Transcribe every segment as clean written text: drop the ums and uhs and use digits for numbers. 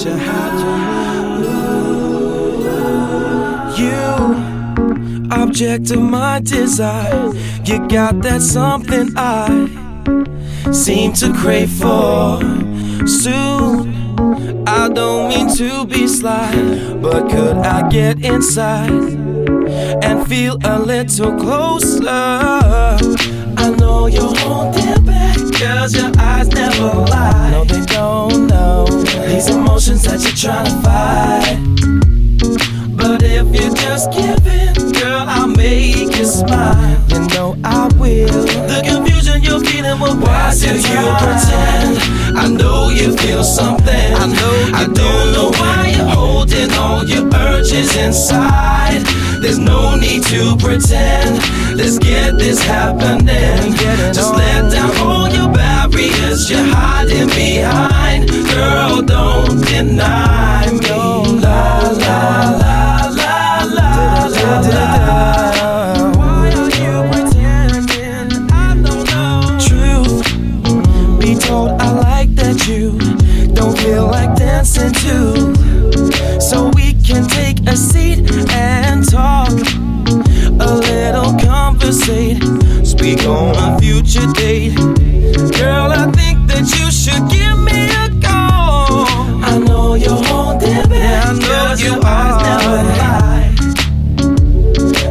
you're hot to me. You, object of my desire. You got that something I seem to crave for. Soon, I don't mean to be sly, but could I get inside and feel a little closer? I know you're holding back, 'cause your eyes never lie. No, they don't know these emotions that you're trying to fight. But if you just give in, girl, I'll make you smile. You know I will. The confusion you're feeling will pass if you pretend. I know you feel something. I don't know why you're holding all your urges inside. There's no need to pretend. Let's get this happening. Just let down all your barriers you're hiding behind. Girl, don't deny me. La la la la la la la. Why are you pretending? I don't know. Truth be told, I like that you don't feel like dancing too. So we can take a seat and talk a little, conversate, speak on a future date. Girl, I think that you should give me a call. I know you're holding back, I know your eyes never lie.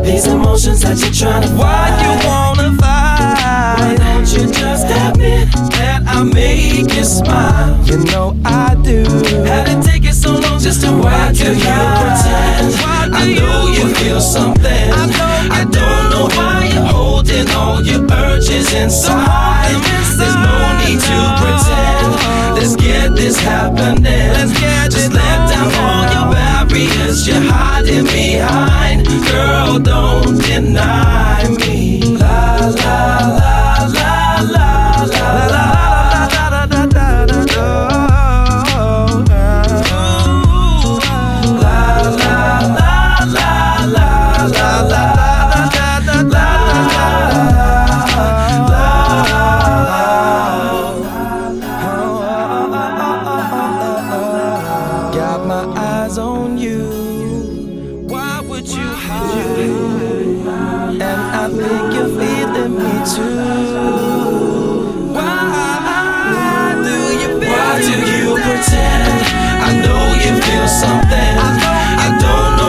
These emotions that you're trying to fight, why you wanna fight? Why don't you just admit that I make you smile? You know I do. Had it taken so long just to why do you pretend? I know you feel something. I don't know why you're holding all your urges inside. There's no need to pretend. Let's get this happening. Just let down all your barriers you're hiding behind. Girl, don't deny me. La la la la la la la. Got my eyes on you. Why would you hide? And I think you're feeling me too.